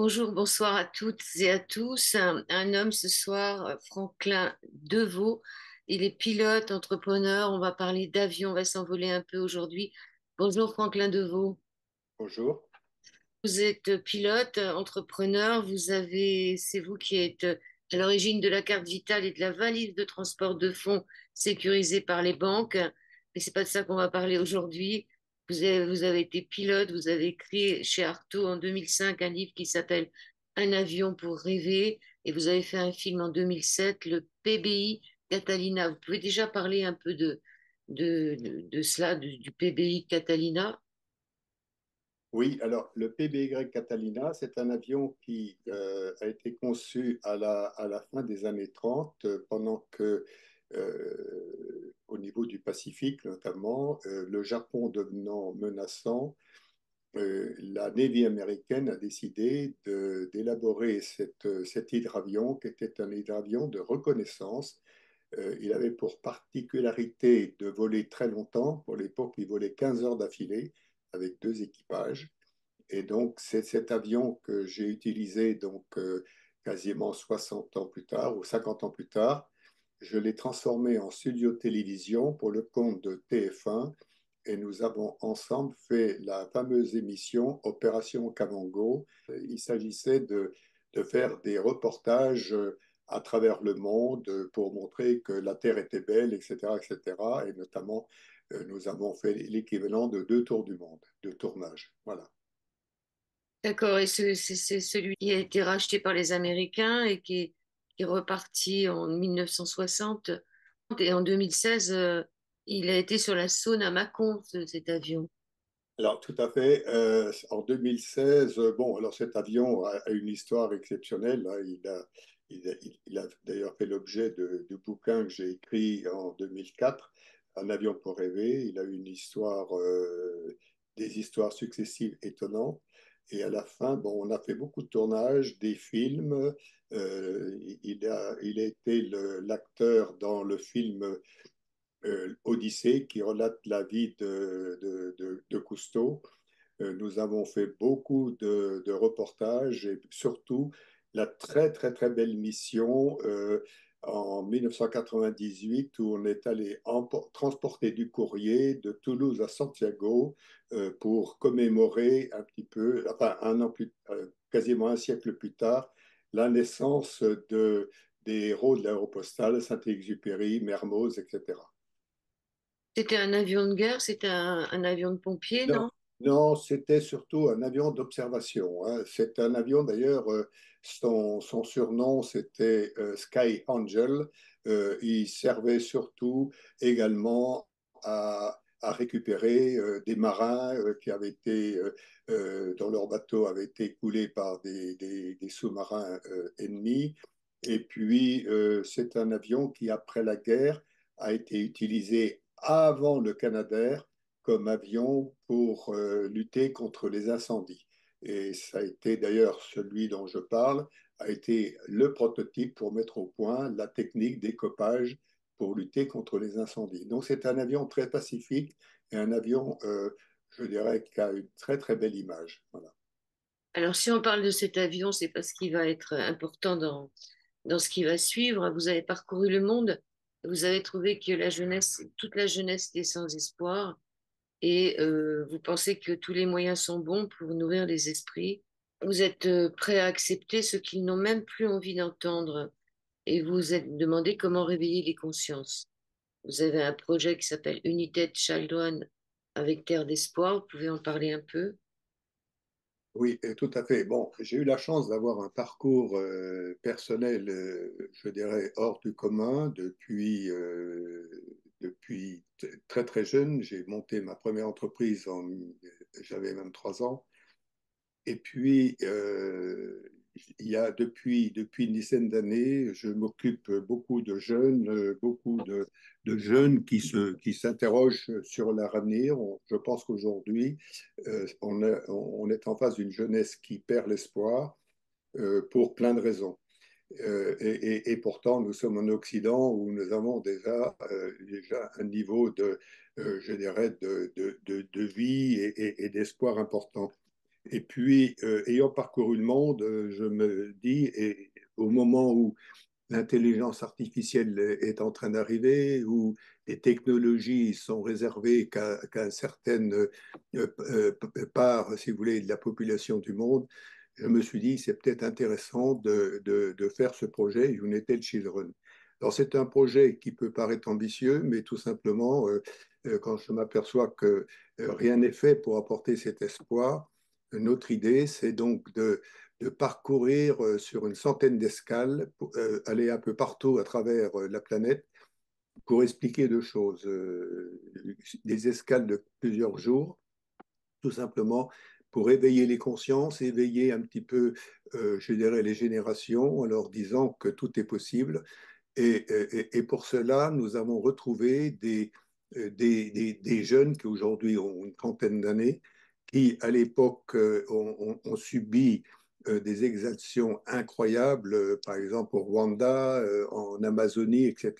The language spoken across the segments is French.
Bonjour, bonsoir à toutes et à tous. Un homme ce soir, Franklin Deveau. Il est pilote, entrepreneur. On va parler d'avion, on va s'envoler un peu aujourd'hui. Bonjour Franklin Deveau. Bonjour. Vous êtes pilote, entrepreneur. C'est vous qui êtes à l'origine de la carte vitale et de la valise de transport de fonds sécurisée par les banques. Mais c'est pas de ça qu'on va parler aujourd'hui. Vous avez été pilote, vous avez écrit chez Artaud en 2005 un livre qui s'appelle Un avion pour rêver et vous avez fait un film en 2007, le PBI Catalina. Vous pouvez déjà parler un peu de cela, du PBI Catalina? Oui, alors le PBY Catalina, c'est un avion qui a été conçu à la fin des années 30, pendant que, au niveau du Pacifique notamment, le Japon devenant menaçant, la Navy américaine a décidé d'élaborer cet hydravion qui était un hydravion de reconnaissance. Il avait pour particularité de voler très longtemps. Pour l'époque, il volait 15 heures d'affilée avec deux équipages. Et donc, c'est cet avion que j'ai utilisé quasiment 60 ans plus tard ou 50 ans plus tard. Je l'ai transformé en studio de télévision pour le compte de TF1 et nous avons ensemble fait la fameuse émission Opération Kavango. Il s'agissait de faire des reportages à travers le monde pour montrer que la Terre était belle, etc., etc. Et cetera. Et notamment, nous avons fait l'équivalent de 2 tours du monde de tournage. Voilà. D'accord, et c'est celui qui a été racheté par les Américains et qui est reparti en 1960. Et en 2016, il a été sur la Saône à Mâcon, cet avion. Alors, tout à fait. En 2016, bon, alors cet avion a une histoire exceptionnelle, hein. Il a d'ailleurs fait l'objet du bouquin que j'ai écrit en 2004, Un avion pour rêver. Il a eu une histoire, des histoires successives étonnantes. Et à la fin, bon, on a fait beaucoup de tournages, des films. Il a été l'acteur dans le film Odyssée, qui relate la vie de Cousteau. Nous avons fait beaucoup de reportages et surtout la très très très belle mission en 1998 où on est allé transporter du courrier de Toulouse à Santiago pour commémorer un petit peu, enfin un an plus, quasiment un siècle plus tard, la naissance des héros de l'aéropostale, Saint-Exupéry, Mermoz, etc. C'était un avion de guerre, c'était un avion de pompier, Non, non? non, c'était surtout un avion d'observation, hein. C'est un avion, d'ailleurs, son surnom, c'était Sky Angel. Il servait surtout également à récupérer des marins qui avaient été, dont leur bateau avait été coulé par des sous-marins ennemis. Et puis, c'est un avion qui, après la guerre, a été utilisé avant le Canadair comme avion pour lutter contre les incendies. Et ça a été d'ailleurs celui dont je parle, a été le prototype pour mettre au point la technique d'écopage pour lutter contre les incendies. Donc c'est un avion très pacifique et un avion, je dirais, qui a une très très belle image. Voilà. Alors, si on parle de cet avion, c'est parce qu'il va être important dans ce qui va suivre. Vous avez parcouru le monde, vous avez trouvé que toute la jeunesse était sans espoir, et vous pensez que tous les moyens sont bons pour nourrir les esprits. Vous êtes prêt à accepter ce qu'ils n'ont même plus envie d'entendre et vous vous êtes demandé comment réveiller les consciences. Vous avez un projet qui s'appelle United Child One avec Terre d'Espoir. Vous pouvez en parler un peu? Oui, tout à fait. Bon, j'ai eu la chance d'avoir un parcours personnel, je dirais, hors du commun depuis très très jeune. J'ai monté ma première entreprise, j'avais même 3 ans. Et puis, il y a depuis une dizaine d'années, je m'occupe beaucoup de jeunes, beaucoup de jeunes qui s'interrogent sur leur avenir. Je pense qu'aujourd'hui, on est en face d'une jeunesse qui perd l'espoir pour plein de raisons. Et pourtant, nous sommes en Occident où nous avons déjà un niveau je dirais, de vie et d'espoir important. Et puis, ayant parcouru le monde, je me dis, et au moment où l'intelligence artificielle est en train d'arriver, où les technologies sont réservées qu'à certaines parts, si vous voulez, de la population du monde, je me suis dit, c'est peut-être intéressant de faire ce projet United Children. Alors, c'est un projet qui peut paraître ambitieux, mais tout simplement, quand je m'aperçois que rien n'est fait pour apporter cet espoir, notre idée, c'est donc de parcourir sur une centaine d'escales, aller un peu partout à travers la planète pour expliquer deux choses. Des escales de plusieurs jours, tout simplement pour éveiller les consciences, éveiller un petit peu, je dirais, les générations en leur disant que tout est possible. Et pour cela, nous avons retrouvé des jeunes qui aujourd'hui ont une trentaine d'années, qui à l'époque ont subi des exactions incroyables, par exemple au Rwanda, en Amazonie, etc.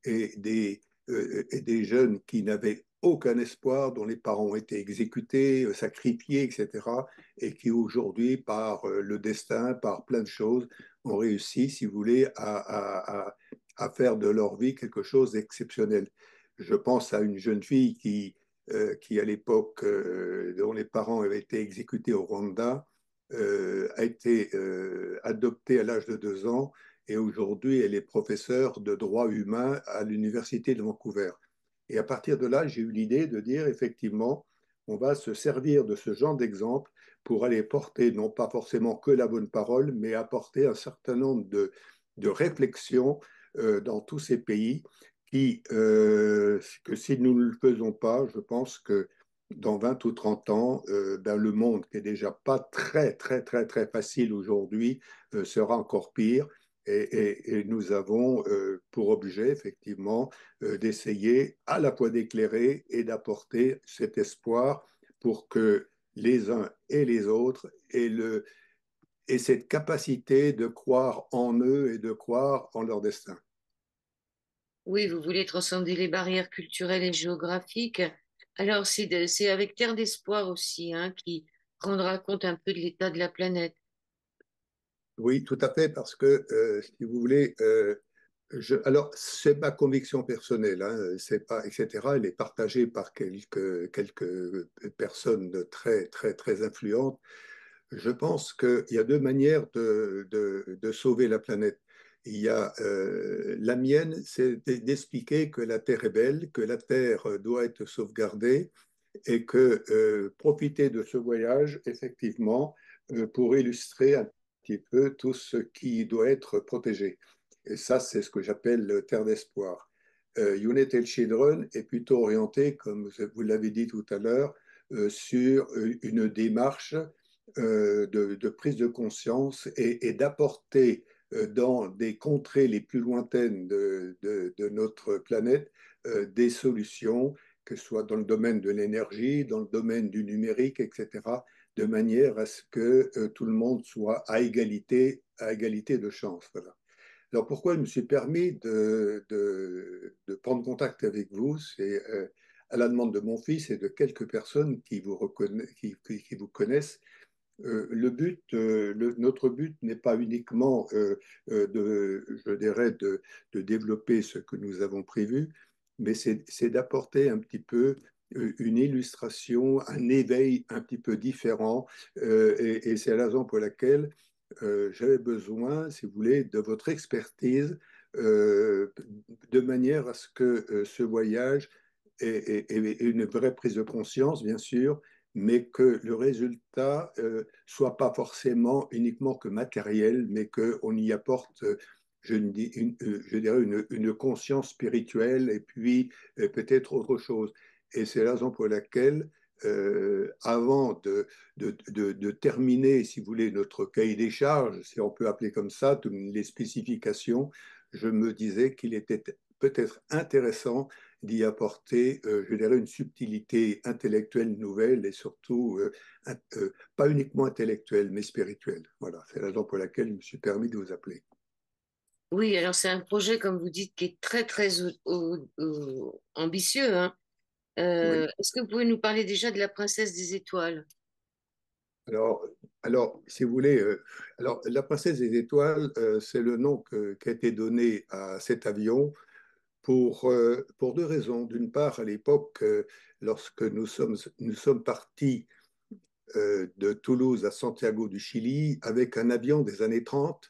Et des jeunes qui n'avaient aucun espoir, dont les parents ont été exécutés, sacrifiés, etc. Et qui aujourd'hui, par le destin, par plein de choses, ont réussi, si vous voulez, à faire de leur vie quelque chose d'exceptionnel. Je pense à une jeune fille qui à l'époque, dont les parents avaient été exécutés au Rwanda, a été adoptée à l'âge de 2 ans et aujourd'hui, elle est professeure de droit humain à l'Université de Vancouver. Et à partir de là, j'ai eu l'idée de dire, effectivement, on va se servir de ce genre d'exemple pour aller porter, non pas forcément que la bonne parole, mais apporter un certain nombre de réflexions dans tous ces pays que si nous ne le faisons pas, je pense que dans 20 ou 30 ans, ben, le monde qui est déjà pas très, très, très, très facile aujourd'hui sera encore pire. Et nous avons pour objet, effectivement, d'essayer à la fois d'éclairer et d'apporter cet espoir pour que les uns et les autres aient cette capacité de croire en eux et de croire en leur destin. Oui, vous voulez transcender les barrières culturelles et géographiques. Alors, c'est avec Terre d'Espoir aussi, hein, qui rendra compte un peu de l'état de la planète. Oui, tout à fait, parce que, si vous voulez, alors, c'est ma conviction personnelle, hein, c'est pas, etc. Elle est partagée par quelques personnes très, très, très influentes. Je pense qu'il y a deux manières de sauver la planète. Il y a la mienne, c'est d'expliquer que la Terre est belle, que la Terre doit être sauvegardée et que profiter de ce voyage, effectivement, pour illustrer un petit peu tout ce qui doit être protégé. Et ça, c'est ce que j'appelle Terre d'espoir. United Children est plutôt orienté, comme vous l'avez dit tout à l'heure, sur une démarche de prise de conscience et d'apporter dans des contrées les plus lointaines de notre planète des solutions, que ce soit dans le domaine de l'énergie, dans le domaine du numérique, etc., de manière à ce que tout le monde soit à égalité de chance. Voilà. Alors pourquoi je me suis permis de prendre contact avec vous, c'est à la demande de mon fils et de quelques personnes qui vous connaissent. Notre but n'est pas uniquement je dirais, de développer ce que nous avons prévu, mais c'est d'apporter un petit peu une illustration, un éveil un petit peu différent. Et c'est la raison pour laquelle j'avais besoin, si vous voulez, de votre expertise de manière à ce que ce voyage ait une vraie prise de conscience, bien sûr, mais que le résultat soit pas forcément uniquement que matériel, mais qu'on y apporte, je dirais, une conscience spirituelle et puis peut-être autre chose. Et c'est la raison pour laquelle, avant de terminer, si vous voulez, notre cahier des charges, si on peut appeler comme ça, toutes les spécifications, je me disais qu'il était peut-être intéressant d'y apporter, je dirais, une subtilité intellectuelle nouvelle et surtout pas uniquement intellectuelle, mais spirituelle. Voilà, c'est la raison pour laquelle je me suis permis de vous appeler. Oui, alors c'est un projet, comme vous dites, qui est très, très ambitieux, hein. Oui. Est-ce que vous pouvez nous parler déjà de la Princesse des Étoiles? Alors, si vous voulez, alors la Princesse des Étoiles, c'est le nom qui a été donné à cet avion pour deux raisons. D'une part, à l'époque, lorsque nous sommes partis de Toulouse à Santiago du Chili avec un avion des années 30.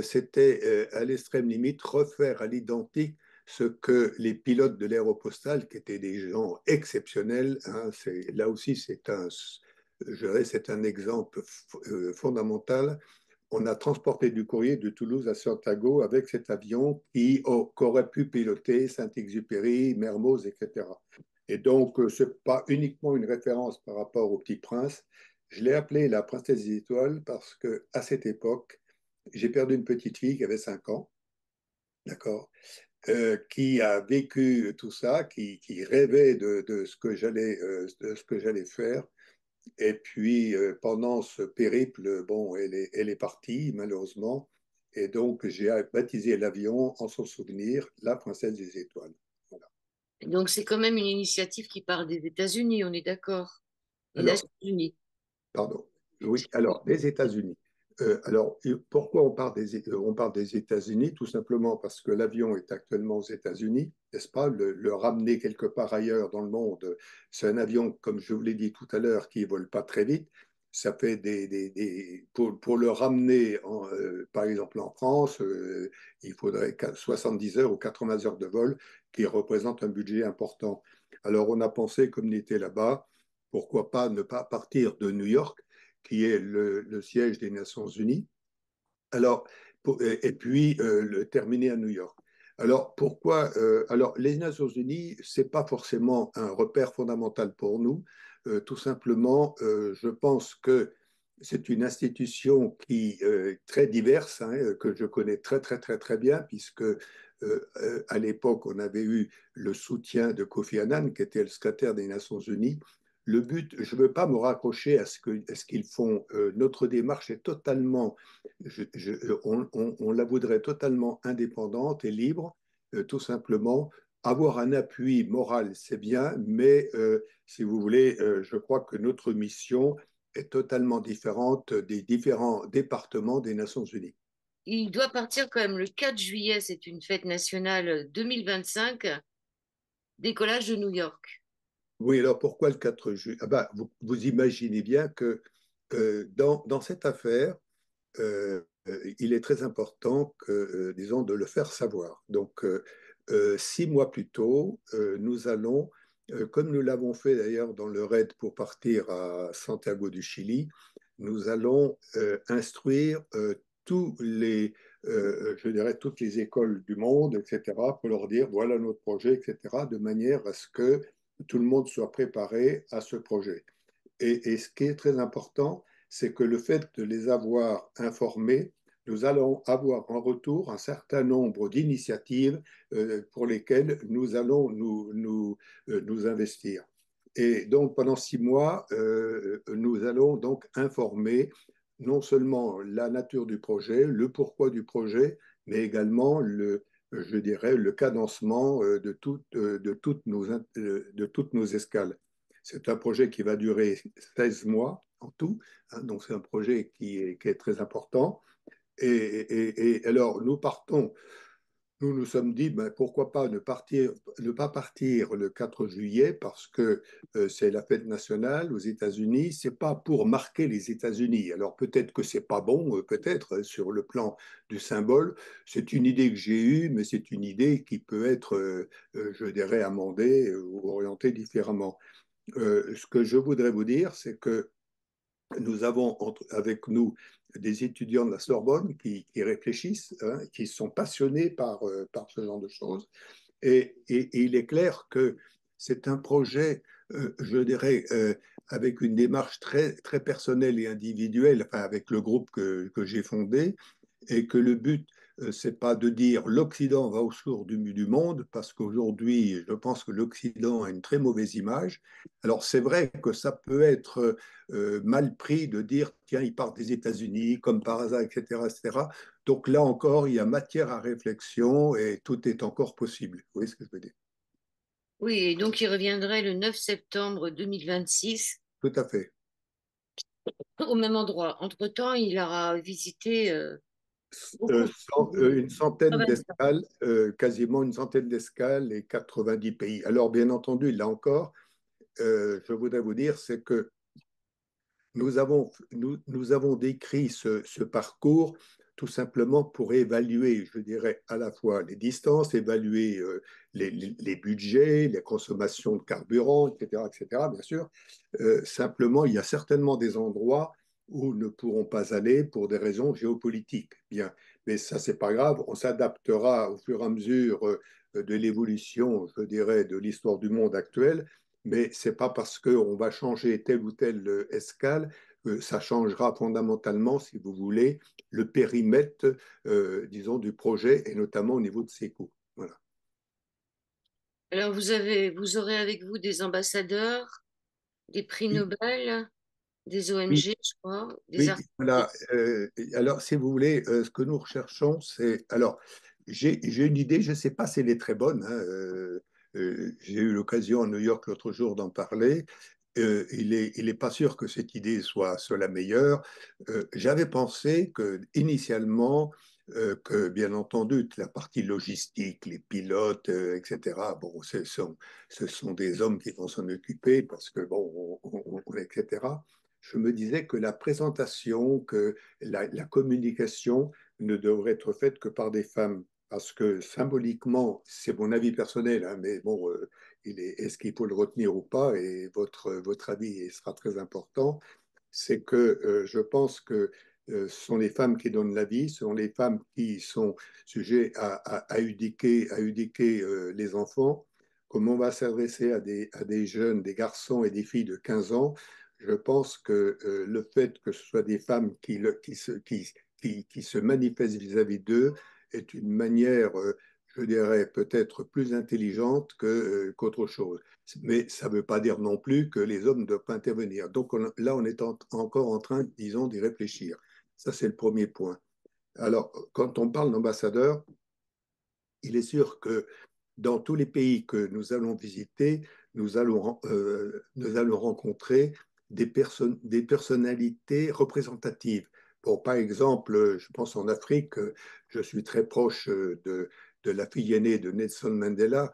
C'était à l'extrême limite refaire à l'identique ce que les pilotes de l'aéropostale, qui étaient des gens exceptionnels, hein, là aussi c'est un exemple fondamental. On a transporté du courrier de Toulouse à Santiago avec cet avion qu'aurait pu piloter Saint-Exupéry, Mermoz, etc. Et donc, ce n'est pas uniquement une référence par rapport au Petit Prince. Je l'ai appelée la Princesse des Étoiles parce que à cette époque, j'ai perdu une petite fille qui avait 5 ans, d'accord, qui a vécu tout ça, qui rêvait de ce que j'allais faire. Et puis, pendant ce périple, bon, elle est partie, malheureusement. Et donc, j'ai baptisé l'avion en son souvenir, la Princesse des Étoiles. Voilà. Donc, c'est quand même une initiative qui part des États-Unis, on est d'accord, des Alors, Nations Unies. pardon. Oui, alors, des États-Unis. Pourquoi on parle des États-Unis? Tout simplement parce que l'avion est actuellement aux États-Unis, n'est-ce pas? Le ramener quelque part ailleurs dans le monde, c'est un avion, comme je vous l'ai dit tout à l'heure, qui ne vole pas très vite. Ça fait pour le ramener, par exemple, en France, il faudrait 70 heures ou 80 heures de vol, qui représentent un budget important. Alors, on a pensé, comme on était là-bas, pourquoi pas ne pas partir de New York, qui est le siège des Nations Unies, alors, et puis le terminer à New York. Alors, pourquoi alors, les Nations Unies, ce n'est pas forcément un repère fondamental pour nous. Tout simplement, je pense que c'est une institution qui très diverse, hein, que je connais très, très, très, très bien, puisque à l'époque, on avait eu le soutien de Kofi Annan, qui était le secrétaire des Nations Unies. Le but, je ne veux pas me raccrocher à ce qu'ils font. Notre démarche est totalement on la voudrait totalement indépendante et libre, tout simplement. Avoir un appui moral, c'est bien, mais si vous voulez, je crois que notre mission est totalement différente des différents départements des Nations Unies. Il doit partir quand même le 4 juillet, c'est une fête nationale 2025, décollage de New York. Oui, alors pourquoi le 4 juillet? Ah bah, vous imaginez bien que dans cette affaire, il est très important que, disons, de le faire savoir. Donc, 6 mois plus tôt, nous allons, comme nous l'avons fait d'ailleurs dans le raid pour partir à Santiago du Chili, nous allons instruire je dirais, toutes les écoles du monde, etc., pour leur dire, voilà notre projet, etc., de manière à ce que tout le monde soit préparé à ce projet. Et ce qui est très important, c'est que le fait de les avoir informés, nous allons avoir en retour un certain nombre d'initiatives pour lesquelles nous allons nous investir. Et donc, pendant 6 mois, nous allons donc informer non seulement la nature du projet, le pourquoi du projet, mais également je dirais, le cadencement de toutes nos escales. C'est un projet qui va durer 16 mois en tout, hein, donc c'est un projet qui est très important. Et alors, nous nous sommes dit, ben, pourquoi pas ne pas partir le 4 juillet parce que c'est la fête nationale aux États-Unis. C'est pas pour marquer les États-Unis. Alors peut-être que c'est pas bon, peut-être sur le plan du symbole. C'est une idée que j'ai eue, mais c'est une idée qui peut être, je dirais, amendée ou orientée différemment. Ce que je voudrais vous dire, c'est que nous avons avec nous des étudiants de la Sorbonne qui réfléchissent, hein, qui sont passionnés par ce genre de choses. Et il est clair que c'est un projet, je dirais, avec une démarche très, très personnelle et individuelle, enfin, avec le groupe que j'ai fondé, et que le but, c'est pas de dire l'Occident va au secours du monde, parce qu'aujourd'hui, je pense que l'Occident a une très mauvaise image. Alors, c'est vrai que ça peut être mal pris de dire, tiens, il part des États-Unis, comme par hasard, etc., etc. Donc là encore, il y a matière à réflexion et tout est encore possible. Vous voyez ce que je veux dire? Oui, et donc il reviendrait le 9 septembre 2026. Tout à fait. au même endroit. Entre-temps, il aura visité beaucoup. Une centaine Provinces. d'escales, quasiment une centaine d'escales et 90 pays. Alors, bien entendu, là encore, je voudrais vous dire, c'est que nous avons décrit ce parcours tout simplement pour évaluer, je dirais, à la fois les distances, évaluer les budgets, les consommations de carburant, etc., bien sûr. Simplement, il y a certainement des endroits où nous ne pourrons pas aller pour des raisons géopolitiques. Bien, mais ça, c'est pas grave. On s'adaptera au fur et à mesure de l'évolution, je dirais, de l'histoire du monde actuelle. Mais c'est pas parce qu'on va changer telle ou telle escale que ça changera fondamentalement, si vous voulez, le périmètre, disons, du projet et notamment au niveau de ses coûts. Voilà. Alors, vous aurez avec vous des ambassadeurs, des prix Oui, Nobel, des oui, ONG, je crois, des oui, voilà. artistes. Alors, si vous voulez, ce que nous recherchons, c'est. Alors, j'ai une idée, je ne sais pas si elle est très bonne, hein, j'ai eu l'occasion à New York l'autre jour d'en parler. Il est pas sûr que cette idée soit la meilleure. J'avais pensé que initialement, que bien entendu, toute la partie logistique, les pilotes, etc., bon, ce sont des hommes qui vont s'en occuper parce que, bon, etc. Je me disais que la présentation, que la communication ne devrait être faite que par des femmes. Parce que symboliquement, c'est mon avis personnel, hein, mais bon, est-ce qu'il faut le retenir ou pas? Et votre avis sera très important. C'est que je pense que ce sont les femmes qui donnent la vie, ce sont les femmes qui sont sujets à éduquer les enfants. Comment on va s'adresser à des jeunes, des garçons et des filles de 15 ans? Je pense que le fait que ce soit des femmes qui se manifestent vis-à-vis d'eux est une manière, je dirais, peut-être plus intelligente qu'autre chose. Mais ça ne veut pas dire non plus que les hommes ne doivent pas intervenir. Donc là, on est encore en train, disons, d'y réfléchir. Ça, c'est le premier point. Alors, quand on parle d'ambassadeurs, il est sûr que dans tous les pays que nous allons visiter, nous allons rencontrer des personnalités représentatives. Bon, par exemple, je pense en Afrique, je suis très proche de la fille aînée de Nelson Mandela.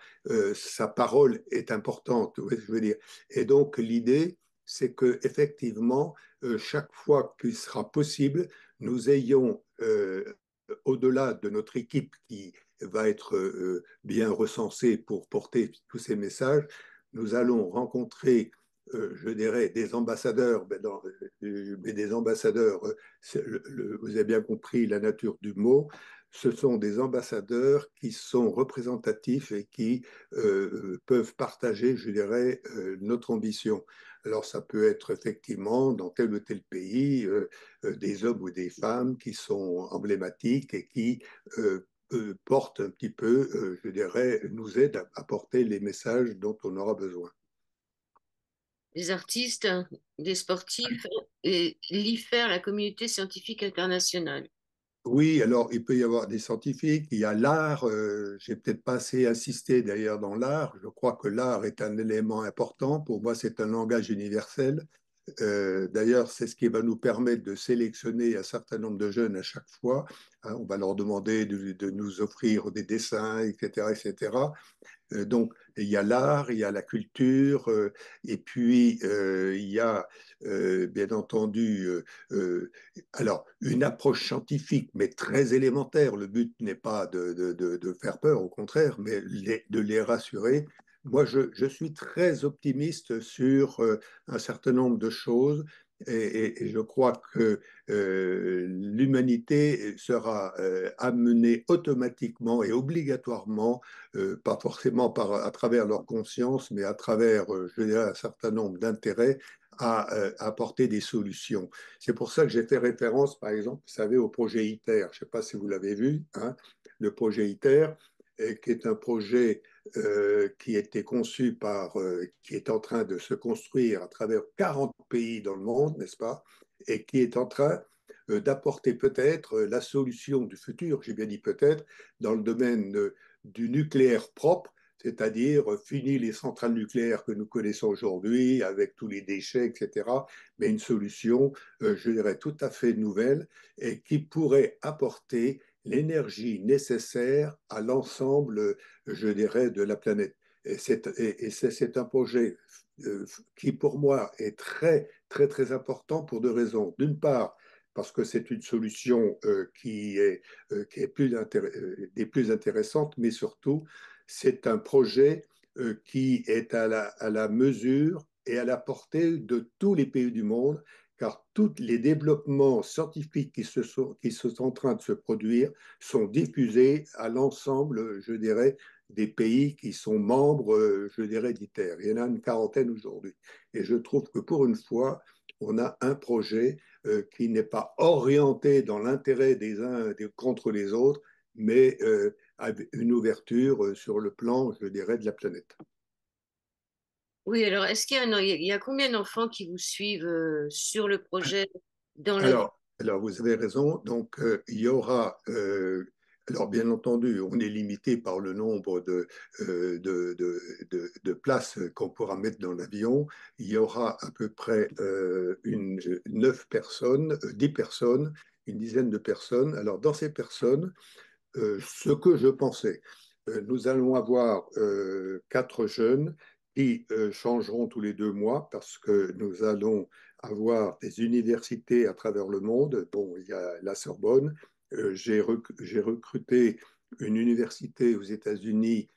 Sa parole est importante, vous voyez ce que je veux dire. Et donc, l'idée, c'est que effectivement, chaque fois qu'il sera possible, nous ayons, au-delà de notre équipe qui va être bien recensée pour porter tous ces messages, nous allons rencontrer, je dirais, des ambassadeurs, mais des ambassadeurs, vous avez bien compris la nature du mot, ce sont des ambassadeurs qui sont représentatifs et qui peuvent partager, je dirais, notre ambition. Alors ça peut être effectivement dans tel ou tel pays des hommes ou des femmes qui sont emblématiques et qui portent un petit peu, je dirais, nous aident à porter les messages dont on aura besoin. Des artistes, des sportifs et l'IFER, la communauté scientifique internationale. Oui, alors il peut y avoir des scientifiques, il y a l'art, j'ai peut-être pas assez insisté d'ailleurs dans l'art, je crois que l'art est un élément important, pour moi c'est un langage universel. D'ailleurs, c'est ce qui va nous permettre de sélectionner un certain nombre de jeunes à chaque fois. Hein, on va leur demander de nous offrir des dessins, etc., etc. Donc, il y a l'art, il y a la culture, et puis il y a bien entendu, alors une approche scientifique, mais très élémentaire. Le but n'est pas de faire peur, au contraire, mais de les rassurer. Moi, je suis très optimiste sur un certain nombre de choses. Et je crois que l'humanité sera amenée automatiquement et obligatoirement pas forcément à travers leur conscience, mais à travers, je dirais, un certain nombre d'intérêts à apporter des solutions. C'est pour ça que j'ai fait référence, par exemple, vous savez, au projet ITER. Je ne sais pas si vous l'avez vu, hein, le projet ITER, qui est un projet qui a été conçu qui est en train de se construire à travers 40 pays dans le monde, n'est-ce pas? Et qui est en train d'apporter peut-être la solution du futur, j'ai bien dit peut-être, dans le domaine du nucléaire propre, c'est-à-dire fini les centrales nucléaires que nous connaissons aujourd'hui avec tous les déchets, etc., mais une solution, je dirais, tout à fait nouvelle et qui pourrait apporter l'énergie nécessaire à l'ensemble, je dirais, de la planète. C'est un projet qui, pour moi, est très, très, très important pour deux raisons. D'une part, parce que c'est une solution qui est des plus intéressantes, mais surtout, c'est un projet qui est à la mesure et à la portée de tous les pays du monde, car tous les développements scientifiques qui sont en train de se produire sont diffusés à l'ensemble, je dirais, des pays qui sont membres, je dirais, d'ITER. Il y en a une quarantaine aujourd'hui. Et je trouve que pour une fois, on a un projet qui n'est pas orienté dans l'intérêt des uns contre les autres, mais avec une ouverture sur le plan, je dirais, de la planète. Oui, alors est-ce qu'il y a, il y a combien d'enfants qui vous suivent sur le projet dans l'avion? Alors, vous avez raison. Donc, il y aura. Alors, bien entendu, on est limité par le nombre de places qu'on pourra mettre dans l'avion. Il y aura à peu près 9 personnes, 10 personnes, une dizaine de personnes. Alors, dans ces personnes, ce que je pensais. Nous allons avoir 4 jeunes qui changeront tous les 2 mois parce que nous allons avoir des universités à travers le monde. Bon, il y a la Sorbonne. J'ai recruté une université aux États-Unis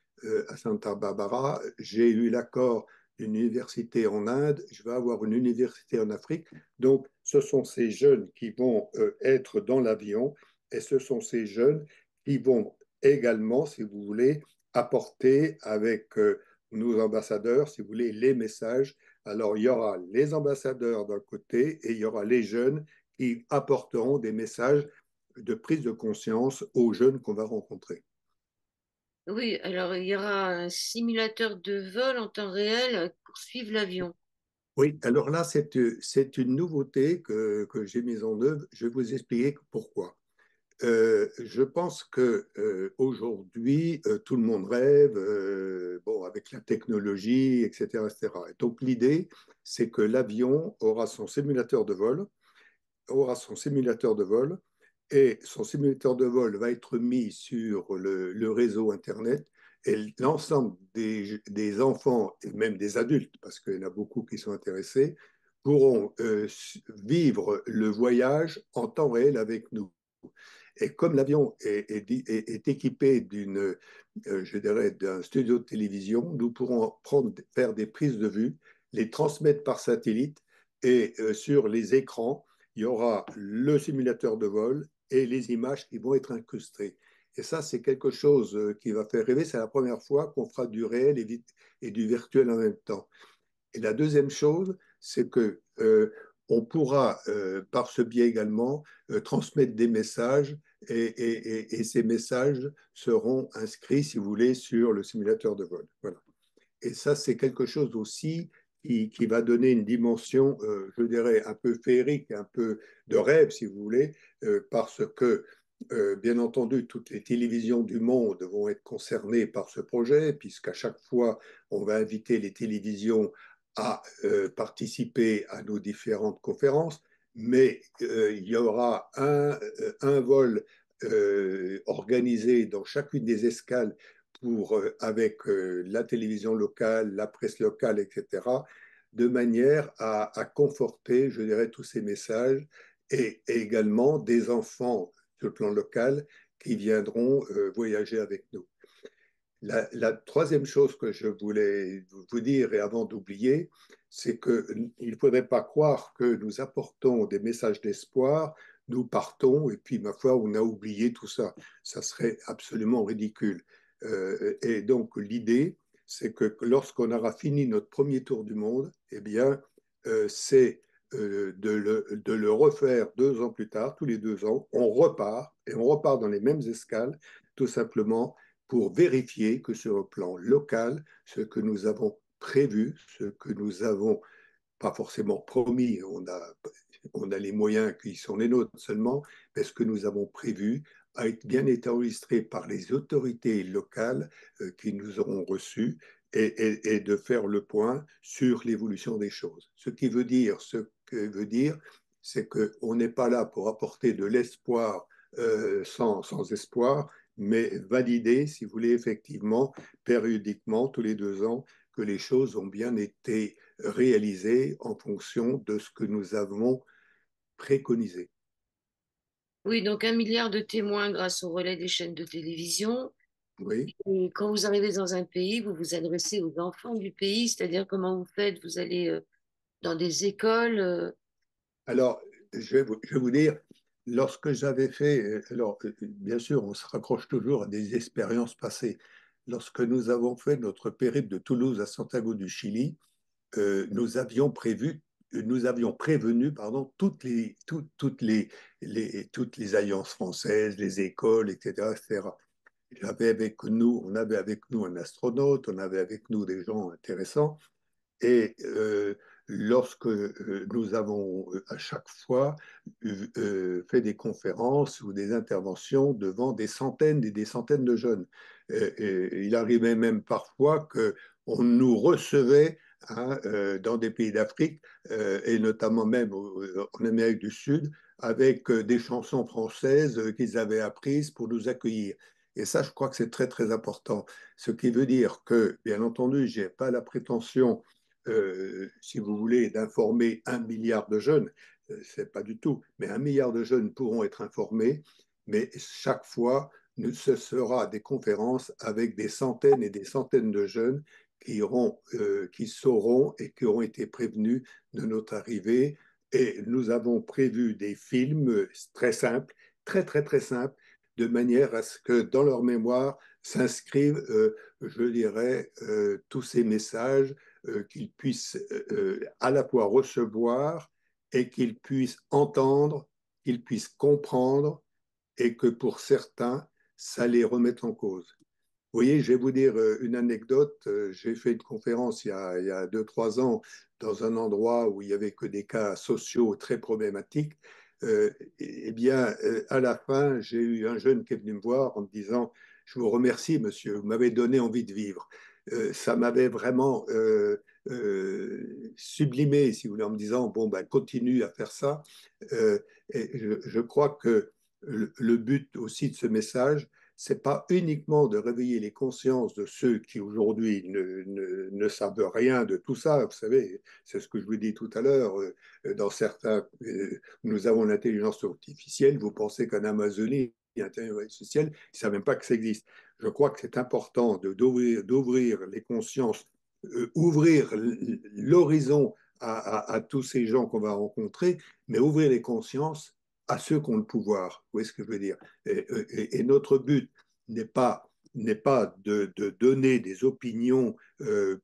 à Santa Barbara. J'ai eu l'accord d'une université en Inde. Je vais avoir une université en Afrique. Donc, ce sont ces jeunes qui vont être dans l'avion et ce sont ces jeunes qui vont également, si vous voulez, apporter avec nos ambassadeurs, si vous voulez, les messages. Alors, il y aura les ambassadeurs d'un côté et il y aura les jeunes qui apporteront des messages de prise de conscience aux jeunes qu'on va rencontrer. Oui, alors il y aura un simulateur de vol en temps réel pour suivre l'avion. Oui, alors là, c'est une nouveauté que j'ai mise en œuvre. Je vais vous expliquer pourquoi. Je pense que aujourd'hui, tout le monde rêve, bon, avec la technologie, etc., etc. Et donc l'idée, c'est que l'avion aura son simulateur de vol, et son simulateur de vol va être mis sur le réseau Internet, et l'ensemble des enfants et même des adultes, parce qu'il y en a beaucoup qui sont intéressés, pourront vivre le voyage en temps réel avec nous. Et comme l'avion est équipé je dirais, d'un studio de télévision, nous pourrons faire des prises de vue, les transmettre par satellite, et sur les écrans, il y aura le simulateur de vol et les images qui vont être incrustées. Et ça, c'est quelque chose qui va faire rêver. C'est la première fois qu'on fera du réel et du virtuel en même temps. Et la deuxième chose, c'est que on pourra, par ce biais également, transmettre des messages, et ces messages seront inscrits, si vous voulez, sur le simulateur de vol. Voilà. Et ça, c'est quelque chose aussi qui va donner une dimension, je dirais, un peu féerique, un peu de rêve, si vous voulez, parce que, bien entendu, toutes les télévisions du monde vont être concernées par ce projet, puisqu'à chaque fois, on va inviter les télévisions à participer à nos différentes conférences, mais il y aura un vol organisé dans chacune des escales avec la télévision locale, la presse locale, etc., de manière à conforter, je dirais, tous ces messages, et également des enfants sur le plan local qui viendront voyager avec nous. La troisième chose que je voulais vous dire, et avant d'oublier, c'est qu'il ne faudrait pas croire que nous apportons des messages d'espoir, nous partons, et puis, ma foi, on a oublié tout ça. Ça serait absolument ridicule. Et donc, l'idée, c'est que lorsqu'on aura fini notre premier tour du monde, eh bien, c'est de le refaire 2 ans plus tard, tous les 2 ans, on repart, et on repart dans les mêmes escales, tout simplement pour vérifier que sur le plan local, ce que nous avons prévu, ce que nous avons pas forcément promis, on a les moyens qui sont les nôtres seulement, mais ce que nous avons prévu bien été enregistré par les autorités locales qui nous auront reçus et de faire le point sur l'évolution des choses. Ce que veut dire, c'est qu'on n'est pas là pour apporter de l'espoir sans espoir, mais valider, si vous voulez, effectivement, périodiquement, tous les 2 ans, que les choses ont bien été réalisées en fonction de ce que nous avons préconisé. Oui, donc 1 milliard de témoins grâce au relais des chaînes de télévision. Oui. Et quand vous arrivez dans un pays, vous vous adressez aux enfants du pays, c'est-à-dire comment vous faites, vous allez dans des écoles. Alors, je vais vous dire, lorsque j'avais fait, alors bien sûr, on se raccroche toujours à des expériences passées. Lorsque nous avons fait notre périple de Toulouse à Santiago du Chili, nous avions prévenu, pardon, toutes les alliances françaises, les écoles, etc., etc. On avait avec nous un astronaute, on avait avec nous des gens intéressants. Et lorsque nous avons à chaque fois fait des conférences ou des interventions devant des centaines et des centaines de jeunes, et il arrivait même parfois qu'on nous recevait dans des pays d'Afrique et notamment même en Amérique du Sud avec des chansons françaises qu'ils avaient apprises pour nous accueillir. Et ça, je crois que c'est très, très important. Ce qui veut dire que, bien entendu, je n'ai pas la prétention si vous voulez, d'informer 1 milliard de jeunes. C'est pas du tout. Mais 1 milliard de jeunes pourront être informés, mais chaque fois, ce sera des conférences avec des centaines et des centaines de jeunes qui sauront et qui auront été prévenus de notre arrivée. Et nous avons prévu des films très simples, très, très, très simples, de manière à ce que dans leur mémoire s'inscrivent, je dirais, tous ces messages qu'ils puissent à la fois recevoir et qu'ils puissent entendre, qu'ils puissent comprendre et que pour certains, ça les remette en cause. Vous voyez, je vais vous dire une anecdote. J'ai fait une conférence il y a 2, 3 ans dans un endroit où il n'y avait que des cas sociaux très problématiques. Eh bien, à la fin, j'ai eu un jeune qui est venu me voir en me disant, je vous remercie, monsieur, vous m'avez donné envie de vivre. Ça m'avait vraiment sublimé, si vous voulez, en me disant, bon, ben, continue à faire ça. Et je crois que le but aussi de ce message, c'est pas uniquement de réveiller les consciences de ceux qui aujourd'hui ne savent rien de tout ça. Vous savez, c'est ce que je vous dis tout à l'heure. Dans certains, nous avons l'intelligence artificielle. Vous pensez qu'en Amazonie, il y a l'intelligence artificielle, ils ne savent même pas que ça existe. Je crois que c'est important d'ouvrir les consciences, ouvrir l'horizon à tous ces gens qu'on va rencontrer, mais ouvrir les consciences à ceux qui ont le pouvoir. Vous voyez ce que je veux dire? Et notre but n'est pas de donner des opinions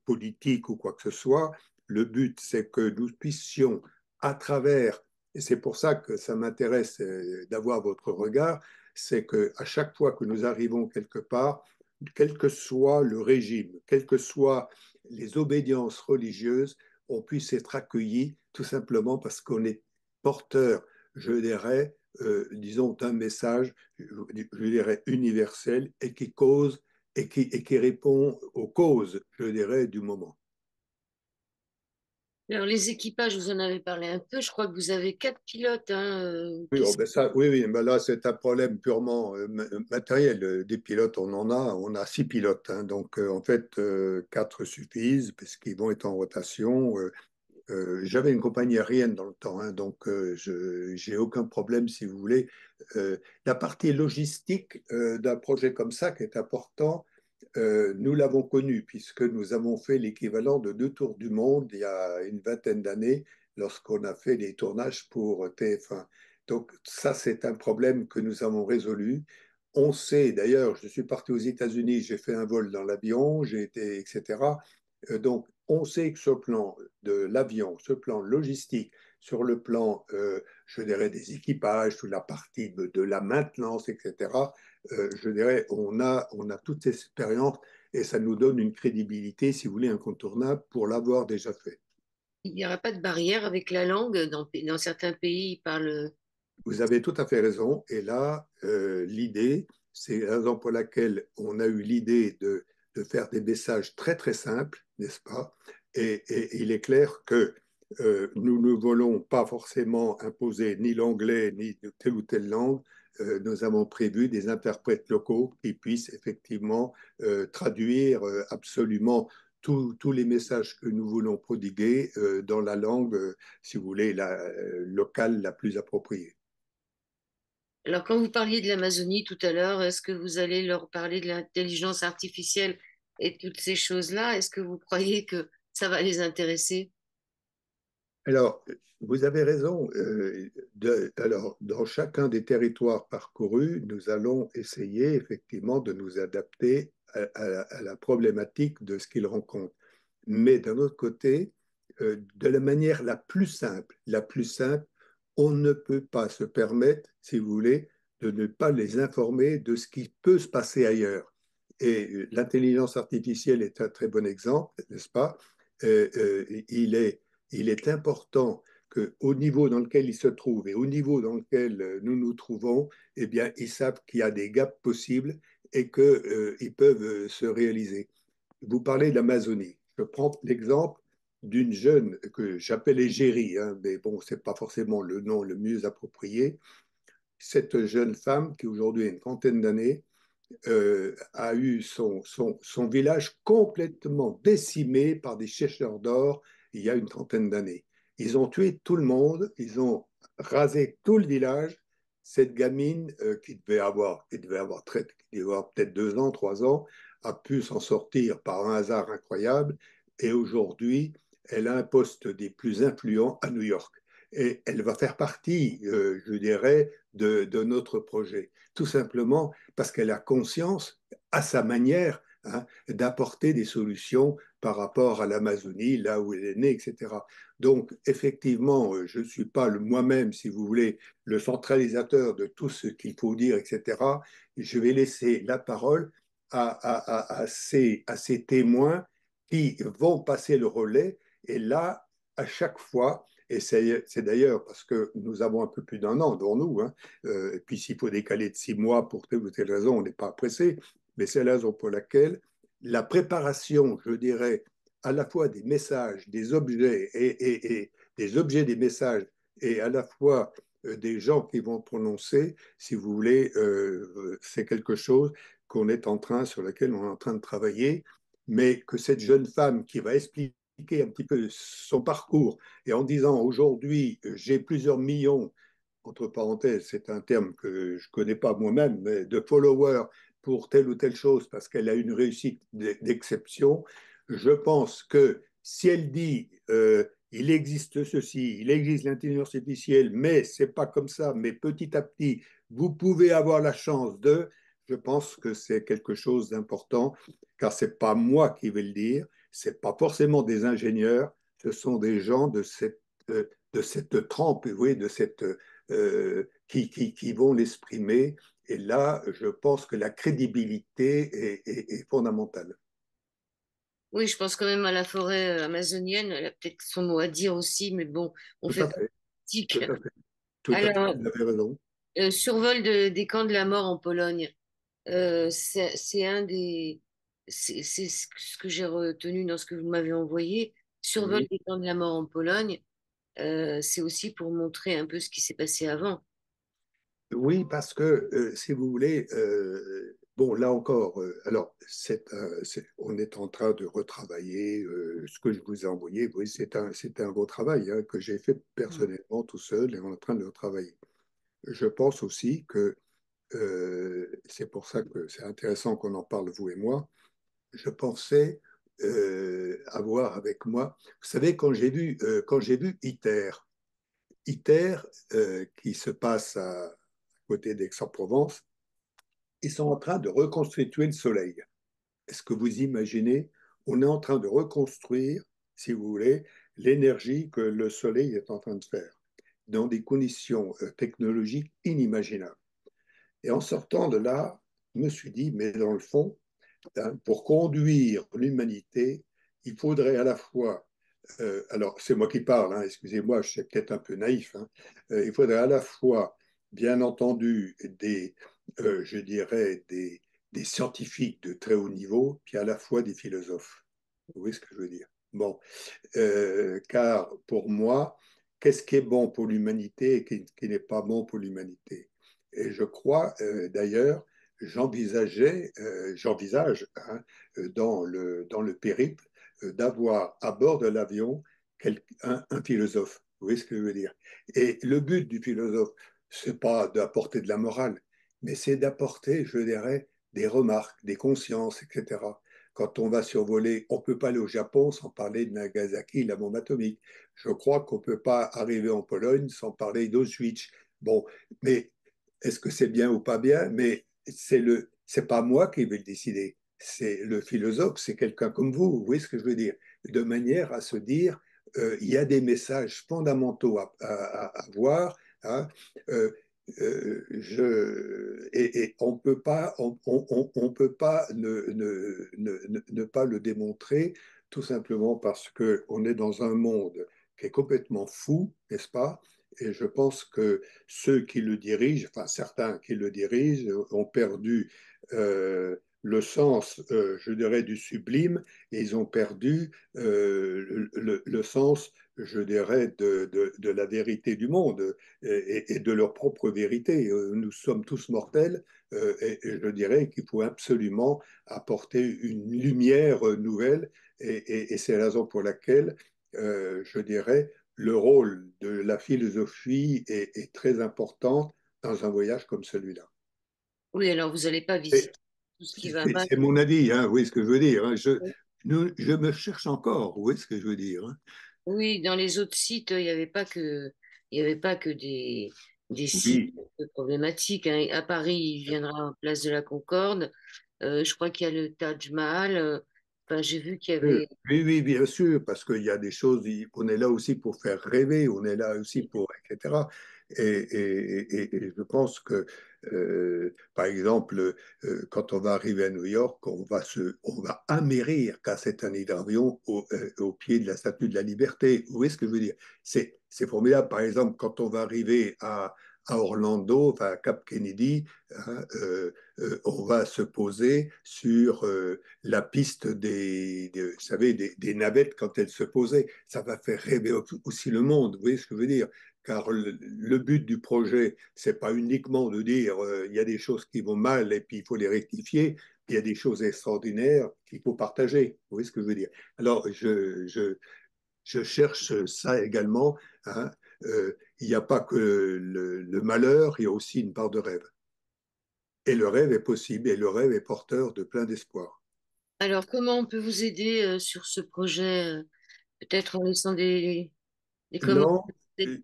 politiques ou quoi que ce soit. Le but, c'est que nous puissions, à travers, et c'est pour ça que ça m'intéresse d'avoir votre regard, c'est qu'à chaque fois que nous arrivons quelque part, quel que soit le régime, quelles que soient les obédiences religieuses, on puisse être accueilli tout simplement parce qu'on est porteur, je dirais, disons, d'un message, je dirais, universel et qui cause et qui répond aux causes, je dirais, du moment. Alors, les équipages, vous en avez parlé un peu. Je crois que vous avez 4 pilotes. Hein, Oui, oh, ben ça, oui, oui, ben là, c'est un problème purement matériel. Des pilotes, on a 6 pilotes. Hein. Donc, en fait, 4 suffisent parce qu'ils vont être en rotation. J'avais une compagnie aérienne dans le temps, hein, donc je j'ai aucun problème si vous voulez. La partie logistique d'un projet comme ça qui est important, nous l'avons connu puisque nous avons fait l'équivalent de 2 tours du monde il y a une vingtaine d'années lorsqu'on a fait les tournages pour TF1. Donc ça, c'est un problème que nous avons résolu. On sait, d'ailleurs, je suis parti aux États-Unis, j'ai fait un vol dans l'avion, j'ai été, etc. Donc, on sait que ce plan de l'avion, ce plan logistique, sur le plan, je dirais, des équipages, sur la partie de la maintenance, etc., je dirais, on a toute cette expérience et ça nous donne une crédibilité, si vous voulez, incontournable pour l'avoir déjà fait. il n'y aura pas de barrière avec la langue. Dans certains pays, ils parlent. Vous avez tout à fait raison. Et là, l'idée, c'est la raison pour laquelle on a eu l'idée de faire des messages très très simples, n'est-ce pas? Et il est clair que nous ne voulons pas forcément imposer ni l'anglais ni de telle ou telle langue. Nous avons prévu des interprètes locaux qui puissent effectivement traduire absolument tous les messages que nous voulons prodiguer dans la langue, si vous voulez, locale la plus appropriée. Alors, quand vous parliez de l'Amazonie tout à l'heure, est-ce que vous allez leur parler de l'intelligence artificielle et toutes ces choses-là? Est-ce que vous croyez que ça va les intéresser? Alors, vous avez raison. Alors, dans chacun des territoires parcourus, nous allons essayer effectivement de nous adapter à la problématique de ce qu'ils rencontrent. Mais d'un autre côté, de la manière la plus simple, on ne peut pas se permettre, si vous voulez, de ne pas les informer de ce qui peut se passer ailleurs. Et l'intelligence artificielle est un très bon exemple, n'est-ce pas? Euh, euh, il est, il est important qu'au niveau dans lequel ils se trouvent et au niveau dans lequel nous nous trouvons, eh bien, ils savent qu'il y a des gaps possibles et qu'ils peuvent se réaliser. Vous parlez de l'Amazonie. Je prends l'exemple d'une jeune que j'appelle Égérie, hein, mais bon, ce n'est pas forcément le nom le mieux approprié. Cette jeune femme qui aujourd'hui a une trentaine d'années a eu son village complètement décimé par des chercheurs d'or il y a une trentaine d'années. Ils ont tué tout le monde, ils ont rasé tout le village. Cette gamine qui devait avoir peut-être 2 ans, 3 ans, a pu s'en sortir par un hasard incroyable et aujourd'hui, elle a un poste des plus influents à New York. Et elle va faire partie, je dirais, de notre projet. Tout simplement parce qu'elle a conscience, à sa manière, hein, d'apporter des solutions par rapport à l'Amazonie, là où elle est née, etc. Donc, effectivement, je ne suis pas moi-même, si vous voulez, le centralisateur de tout ce qu'il faut dire, etc. Je vais laisser la parole à ces témoins qui vont passer le relais. Et là, à chaque fois, et c'est d'ailleurs parce que nous avons un peu plus d'un an devant nous, hein, et puis s'il faut décaler de 6 mois pour telle ou telle raison, on n'est pas pressé, mais c'est la raison pour laquelle la préparation, je dirais, à la fois des messages, des objets et des objets des messages, et à la fois des gens qui vont prononcer, si vous voulez, c'est quelque chose sur lequel on est en train de travailler, mais que cette jeune femme qui va expliquer un petit peu son parcours et en disant aujourd'hui j'ai plusieurs millions, entre parenthèses, c'est un terme que je ne connais pas moi-même, mais de followers pour telle ou telle chose parce qu'elle a une réussite d'exception, je pense que si elle dit il existe ceci, il existe l'intelligence artificielle, mais c'est pas comme ça, mais petit à petit, vous pouvez avoir la chance de, je pense que c'est quelque chose d'important, car c'est pas moi qui vais le dire, c'est pas forcément des ingénieurs, ce sont des gens de cette trempe, vous voyez, qui vont l'exprimer. Et là, je pense que la crédibilité est fondamentale. Oui, je pense quand même à la forêt amazonienne. Elle a peut-être son mot à dire aussi, mais bon, on Tout fait à pas de fait, politique. tout à fait, tout à fait, Alors, vous avez raison. survol des camps de la mort en Pologne. C'est un des, c'est ce que j'ai retenu dans ce que vous m'avez envoyé. Survol Oui. des camps de la mort en Pologne, c'est aussi pour montrer un peu ce qui s'est passé avant. Oui, parce que si vous voulez, bon, là encore, alors, on est en train de retravailler ce que je vous ai envoyé. Oui, c'est un beau travail hein, que j'ai fait personnellement tout seul et on est en train de le travailler. Je pense aussi que c'est pour ça que c'est intéressant qu'on en parle, vous et moi. Je pensais avoir avec moi, vous savez, quand j'ai vu ITER qui se passe à côté d'Aix-en-Provence, ils sont en train de reconstituer le Soleil. Est-ce que vous imaginez, on est en train de reconstruire, si vous voulez, l'énergie que le Soleil est en train de faire dans des conditions technologiques inimaginables. Et en sortant de là, je me suis dit, mais dans le fond, hein, pour conduire l'humanité, il faudrait à la fois, alors c'est moi qui parle, hein, excusez-moi, je suis peut-être un peu naïf, hein, il faudrait à la fois bien entendu je dirais, des scientifiques de très haut niveau, puis à la fois des philosophes. Vous voyez ce que je veux dire? Bon, car pour moi, qu'est-ce qui est bon pour l'humanité et qui n'est pas bon pour l'humanité? Et je crois, d'ailleurs, j'envisage hein, dans le périple d'avoir à bord de l'avion un philosophe. Vous voyez ce que je veux dire? Et le but du philosophe, c'est pas d'apporter de la morale, mais c'est d'apporter, je dirais, des remarques, des consciences, etc. Quand on va survoler, on ne peut pas aller au Japon sans parler de Nagasaki, la bombe atomique. Je crois qu'on ne peut pas arriver en Pologne sans parler d'Auschwitz. Bon, mais est-ce que c'est bien ou pas bien? Mais c'est pas moi qui vais le décider. C'est le philosophe, c'est quelqu'un comme vous. Vous voyez ce que je veux dire? De manière à se dire, il y a des messages fondamentaux à voir. Hein, euh, et on peut pas ne pas le démontrer tout simplement parce qu'on est dans un monde qui est complètement fou, n'est-ce pas? Et je pense que ceux qui le dirigent, enfin certains qui le dirigent, ont perdu le sens, je dirais, du sublime, et ils ont perdu le sens, je dirais, de la vérité du monde et de leur propre vérité. Nous sommes tous mortels et je dirais qu'il faut absolument apporter une lumière nouvelle et c'est la raison pour laquelle, je dirais, le rôle de la philosophie est très important dans un voyage comme celui-là. Oui, alors vous n'allez pas Et visiter tout ce qui va mal. c'est mon avis, hein, vous voyez ce que je veux dire. Hein. Je me cherche encore, vous voyez ce que je veux dire. Hein. Oui, dans les autres sites, il y avait pas que des sites Oui, problématiques, hein. À Paris, il viendra en place de la Concorde. Je crois qu'il y a le Taj Mahal. Enfin, j'ai vu qu'il y avait. oui, oui, bien sûr, parce qu'il y a des choses, on est là aussi pour faire rêver, on est là aussi pour, etc. Et je pense que, par exemple, quand on va arriver à New York, on va amérir qu'à cette année d'avion au pied de la Statue de la Liberté. Vous voyez ce que je veux dire? C'est formidable. Par exemple, quand on va arriver à Orlando, enfin à Cap Kennedy, hein, on va se poser sur la piste vous savez, des navettes quand elles se posaient. Ça va faire rêver aussi le monde, vous voyez ce que je veux dire? Car le but du projet, c'est pas uniquement de dire il y a des choses qui vont mal et puis il faut les rectifier, il y a des choses extraordinaires qu'il faut partager, vous voyez ce que je veux dire? Alors, je cherche ça également. Hein. Il n'y a pas que le malheur, il y a aussi une part de rêve. Et le rêve est possible et le rêve est porteur de plein d'espoir. Alors, comment on peut vous aider sur ce projet? Peut-être en laissant des commentaires,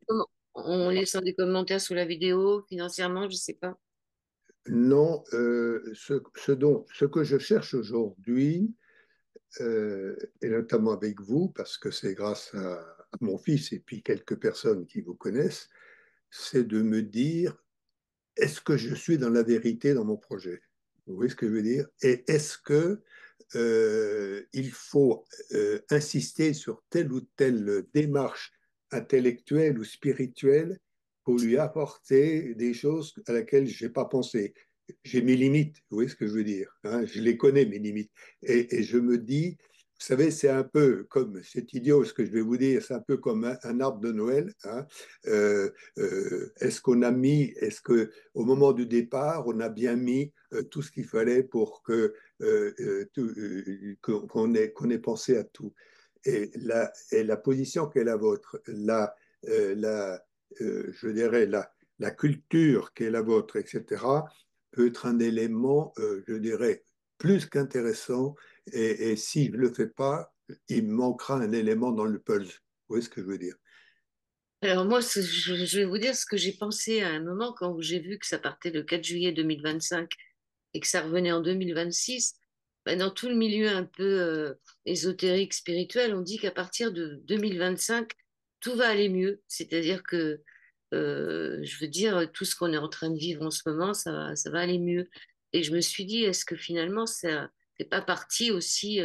Non, en laissant des commentaires sous la vidéo, financièrement, je sais pas. non, ce que je cherche aujourd'hui, et notamment avec vous, parce que c'est grâce à mon fils et puis quelques personnes qui vous connaissent, c'est de me dire, est-ce que je suis dans la vérité dans mon projet? Vous voyez ce que je veux dire? Et est-ce que il faut insister sur telle ou telle démarche intellectuelle ou spirituelle pour lui apporter des choses à laquelle je n'ai pas pensé. J'ai mes limites, vous voyez ce que je veux dire, hein, je les connais, mes limites. Et je me dis, vous savez, c'est un peu comme, c'est idiot ce que je vais vous dire, c'est un peu comme un arbre de Noël. Hein. Est-ce que au moment du départ, on a bien mis tout ce qu'il fallait pour que qu'on ait pensé à tout. Et la position qu'est la vôtre, la, je dirais la culture qui est la vôtre, etc., peut être un élément, je dirais, plus qu'intéressant. Et si je ne le fais pas, il manquera un élément dans le puzzle. Vous voyez ce que je veux dire? Alors moi, je vais vous dire ce que j'ai pensé à un moment quand j'ai vu que ça partait le 4 juillet 2025 et que ça revenait en 2026. Ben, dans tout le milieu un peu ésotérique, spirituel, on dit qu'à partir de 2025, tout va aller mieux. C'est-à-dire que, je veux dire, tout ce qu'on est en train de vivre en ce moment, ça va aller mieux. Et je me suis dit, est-ce que finalement, ça fait pas partie aussi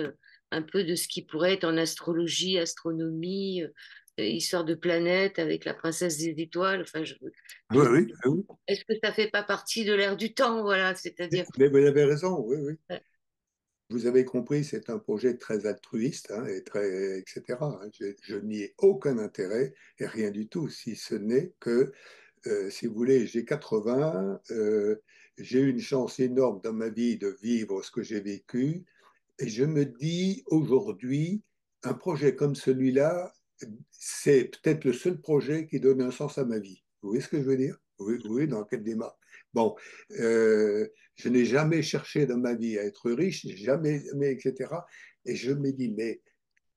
un peu de ce qui pourrait être en astrologie, astronomie, histoire de planète avec la princesse des étoiles. Enfin, Oui, je- oui, oui. est-ce que ça fait pas partie de l'ère du temps, voilà, c'est-à-dire. Mais vous avez raison, oui, oui. euh, Vous avez compris, c'est un projet très altruiste, hein, et très, etc., hein. Je n'y ai aucun intérêt et rien du tout, si ce n'est que, si vous voulez, j'ai 80, j'ai eu une chance énorme dans ma vie de vivre ce que j'ai vécu, et je me dis aujourd'hui, un projet comme celui-là, c'est peut-être le seul projet qui donne un sens à ma vie. Vous voyez ce que je veux dire? Oui, oui, dans quelle démarche? Bon, je n'ai jamais cherché dans ma vie à être riche, jamais, mais etc. Et je me dis, mais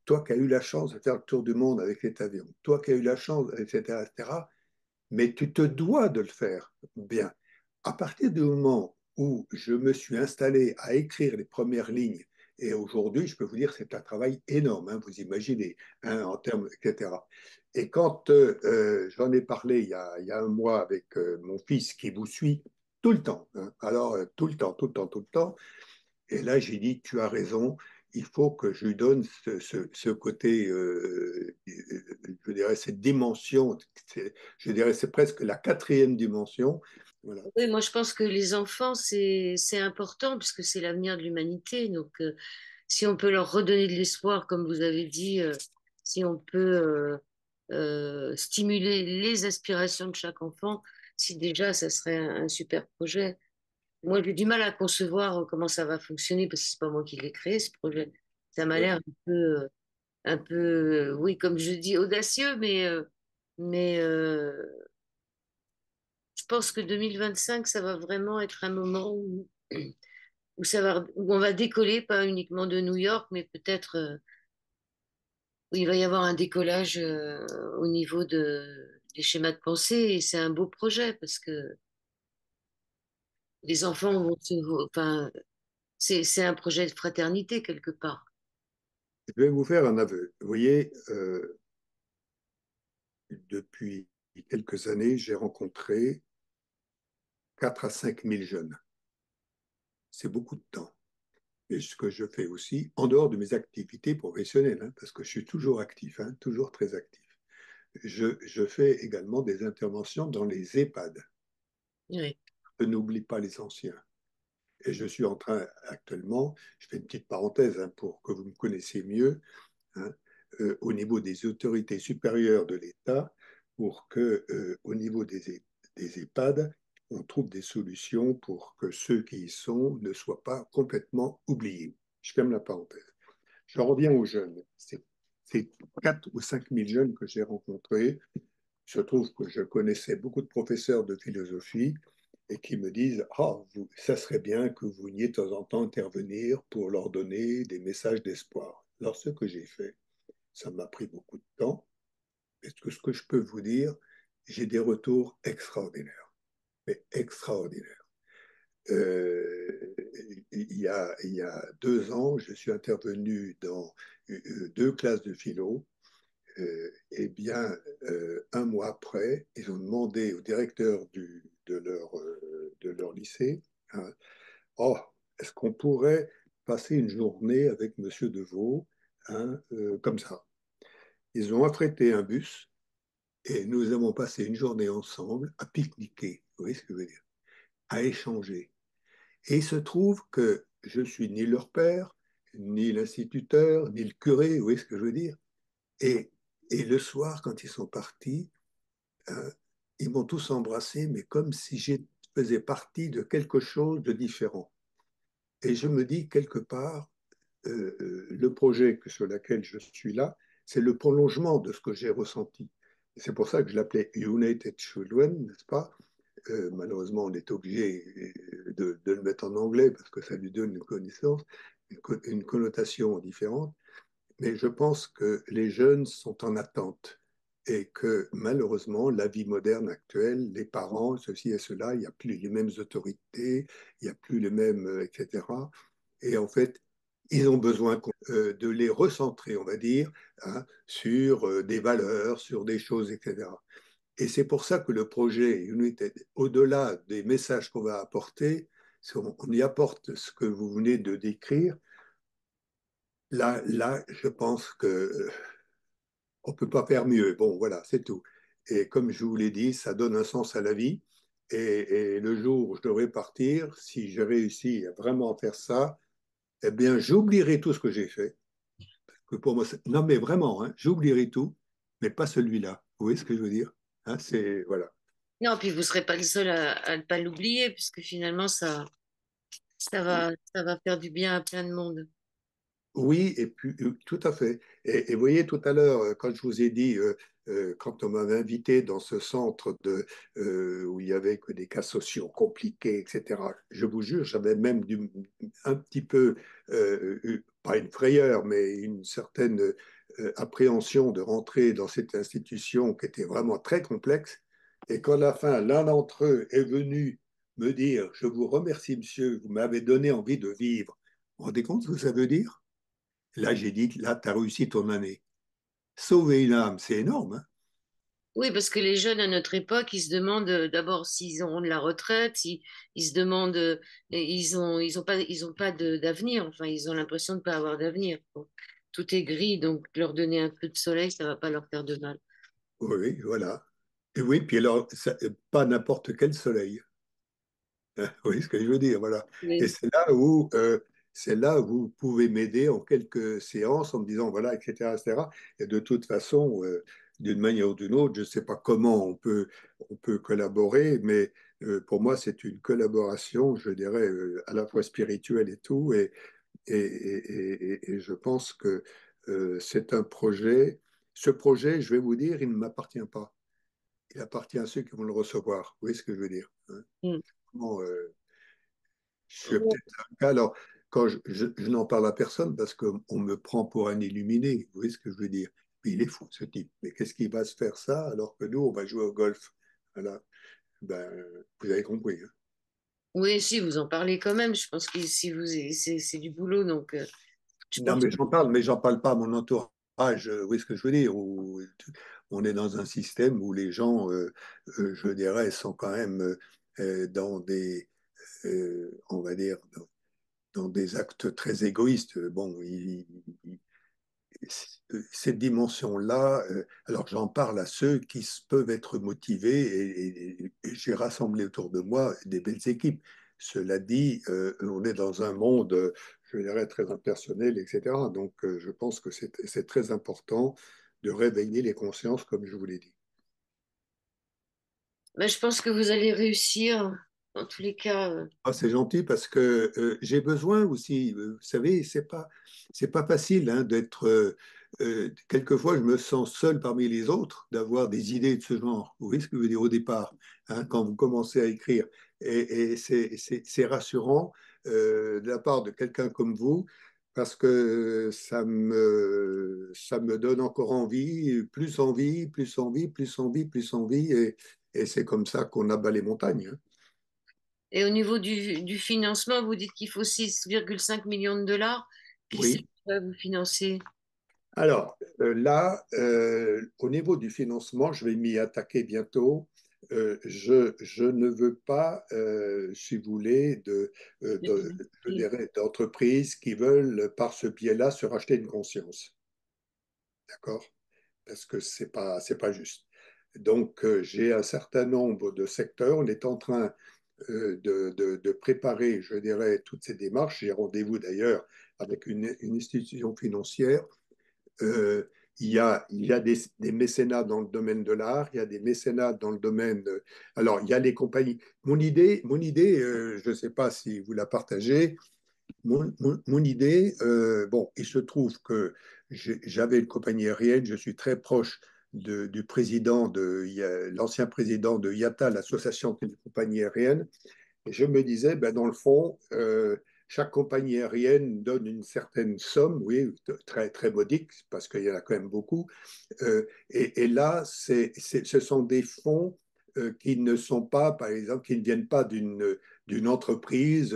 toi qui as eu la chance de faire le tour du monde avec cet avion, toi qui as eu la chance, etc., etc., mais tu te dois de le faire. Bien, à partir du moment où je me suis installé à écrire les premières lignes, et aujourd'hui, je peux vous dire, c'est un travail énorme, hein, vous imaginez, hein, en termes, etc. Et quand j'en ai parlé il y a un mois avec mon fils qui vous suit tout le temps, hein, alors tout le temps, tout le temps, tout le temps, et là, j'ai dit, tu as raison, il faut que je lui donne ce côté, je dirais, cette dimension, je dirais, c'est presque la quatrième dimension. Voilà. Oui, moi, je pense que les enfants, c'est important puisque c'est l'avenir de l'humanité. Donc, si on peut leur redonner de l'espoir, comme vous avez dit, si on peut stimuler les aspirations de chaque enfant, si déjà, ça serait un super projet. Moi, j'ai du mal à concevoir comment ça va fonctionner parce que c'est pas moi qui l'ai créé, ce projet. Ça m'a l'air un peu, oui, comme je dis, audacieux, mais je pense que 2025, ça va vraiment être un moment où on va décoller, pas uniquement de New York, mais peut-être où il va y avoir un décollage au niveau des schémas de pensée. Et c'est un beau projet parce que les enfants vont enfin, c'est un projet de fraternité quelque part. Je vais vous faire un aveu. Vous voyez, depuis quelques années, j'ai rencontré 4 à 5 000 jeunes. C'est beaucoup de temps. Et ce que je fais aussi, en dehors de mes activités professionnelles, hein, parce que je suis toujours actif, hein, toujours très actif. Je fais également des interventions dans les EHPAD. Oui. Je n'oublie pas les anciens. Et je suis en train actuellement, je fais une petite parenthèse hein, pour que vous me connaissiez mieux, hein, au niveau des autorités supérieures de l'État, pour que, au niveau des EHPAD, on trouve des solutions pour que ceux qui y sont ne soient pas complètement oubliés. Je ferme la parenthèse. Je reviens aux jeunes. C'est 4 ou 5 000 jeunes que j'ai rencontrés. Il se trouve que je connaissais beaucoup de professeurs de philosophie et qui me disent ah, ça serait bien que vous veniez de temps en temps intervenir pour leur donner des messages d'espoir. Alors, ce que j'ai fait, ça m'a pris beaucoup de temps. Mais ce que je peux vous dire, j'ai des retours extraordinaires, mais extraordinaires. Euh, il y a 2 ans, je suis intervenu dans 2 classes de philo. Eh bien, un mois après, ils ont demandé au directeur de leur lycée, hein, oh, est-ce qu'on pourrait passer une journée avec Monsieur Deveau, hein, comme ça. Ils ont affrété un bus et nous avons passé une journée ensemble à pique-niquer, vous voyez ce que je veux dire, à échanger. Et il se trouve que je suis ni leur père, ni l'instituteur, ni le curé, vous voyez ce que je veux dire. Et, et le soir, quand ils sont partis, euh, ils m'ont tous embrassé, mais comme si je faisais partie de quelque chose de différent. Et je me dis quelque part, le projet sur lequel je suis là, c'est le prolongement de ce que j'ai ressenti. C'est pour ça que je l'appelais United Children, n'est-ce pas? Malheureusement, on est obligé de le mettre en anglais parce que ça lui donne une connaissance, une connotation différente. Mais je pense que les jeunes sont en attente et que malheureusement, la vie moderne actuelle, les parents, ceci et cela, il n'y a plus les mêmes autorités, il n'y a plus les mêmes, etc. Et en fait, ils ont besoin de les recentrer, on va dire, hein, sur des valeurs, sur des choses, etc. Et c'est pour ça que le projet United, au-delà des messages qu'on va apporter, on y apporte ce que vous venez de décrire. Là, je pense que On ne peut pas faire mieux. Bon, voilà, c'est tout. Et comme je vous l'ai dit, ça donne un sens à la vie. Et le jour où je devrais partir, si j'ai réussi à vraiment faire ça, eh bien, j'oublierai tout ce que j'ai fait. Que pour moi, non, mais vraiment, hein, j'oublierai tout, mais pas celui-là. Vous voyez ce que je veux dire? Hein, c'est, voilà. Non, puis vous ne serez pas le seul à ne pas l'oublier, puisque finalement, ça va faire du bien à plein de monde. Oui, et puis tout à fait. Et vous voyez, tout à l'heure, quand je vous ai dit, quand on m'avait invité dans ce centre où il y avait que des cas sociaux compliqués, etc., je vous jure, j'avais même un petit peu, pas une frayeur, mais une certaine appréhension de rentrer dans cette institution qui était vraiment très complexe. Et quand à la fin, l'un d'entre eux est venu me dire, je vous remercie, monsieur, vous m'avez donné envie de vivre. Vous vous rendez compte ce que ça veut dire? Là, j'ai dit, là, tu as réussi ton année. Sauver une âme, c'est énorme. Hein. Oui, parce que les jeunes à notre époque, ils se demandent d'abord s'ils auront de la retraite, ils se demandent, ils ont pas d'avenir. Enfin, ils ont l'impression de ne pas avoir d'avenir. Bon, tout est gris, donc leur donner un peu de soleil, ça va pas leur faire de mal. Oui, voilà. Et oui, puis alors, pas n'importe quel soleil. Hein, vous voyez ce que je veux dire, voilà. Et Oui. c'est là où vous pouvez m'aider en quelques séances en me disant, voilà, etc., etc. Et de toute façon, d'une manière ou d'une autre, je ne sais pas comment on peut collaborer, mais pour moi, c'est une collaboration, je dirais, à la fois spirituelle et tout. Et je pense que c'est un projet. Ce projet, je vais vous dire, il ne m'appartient pas. Il appartient à ceux qui vont le recevoir. Vous voyez ce que je veux dire? Hein. Mm. Bon, je suis peut-être un cas. Alors, quand je n'en parle à personne parce qu'on me prend pour un illuminé. Vous voyez ce que je veux dire? Mais il est fou, ce type. Mais qu'est-ce qu'il va se faire ça alors que nous, on va jouer au golf? Voilà. Ben, vous avez compris. Hein. Oui, si vous en parlez quand même, je pense que si vous, c'est du boulot, donc je Non, pense. mais j'en parle pas à mon entourage. Vous voyez ce que je veux dire? On est dans un système où les gens, je dirais, sont quand même dans on va dire, dans des actes très égoïstes. Bon, cette dimension-là, alors j'en parle à ceux qui peuvent être motivés et j'ai rassemblé autour de moi des belles équipes. Cela dit, on est dans un monde, je dirais, très impersonnel, etc. Donc, je pense que c'est très important de réveiller les consciences, comme je vous l'ai dit. Ben, je pense que vous allez réussir. Dans tous les cas, Ah, c'est gentil parce que j'ai besoin aussi, vous savez, c'est pas facile hein, d'être. Quelquefois, je me sens seul parmi les autres d'avoir des idées de ce genre. Vous voyez ce que je veux dire au départ, hein, quand vous commencez à écrire. Et c'est rassurant de la part de quelqu'un comme vous parce que ça me donne encore envie, plus envie, plus envie, plus envie, plus envie. Et c'est comme ça qu'on abat les montagnes. Hein. et au niveau du financement, vous dites qu'il faut 6,5 millions de dollars. Qui c'est Oui. qui va vous financer? Alors là, au niveau du financement, je vais m'y attaquer bientôt. Je ne veux pas, si vous voulez, je dirais, d'entreprises qui veulent, par ce biais-là, se racheter une conscience. D'accord? Parce que c'est pas juste. Donc, j'ai un certain nombre de secteurs. On est en train de préparer, je dirais, toutes ces démarches. J'ai rendez-vous d'ailleurs avec une institution financière il y a des mécénats dans le domaine de l'art, il y a des mécénats dans le domaine. Alors, il y a les compagnies. Mon idée je ne sais pas si vous la partagez, mon idée, bon, il se trouve que j'avais une compagnie aérienne, je suis très proche du président l'ancien président de IATA, l'association des compagnies aériennes, et je me disais, ben, dans le fond, chaque compagnie aérienne donne une certaine somme, oui, très, très modique, parce qu'il y en a quand même beaucoup. Et là, ce sont des fonds qui ne sont pas, par exemple, qui ne viennent pas d'une entreprise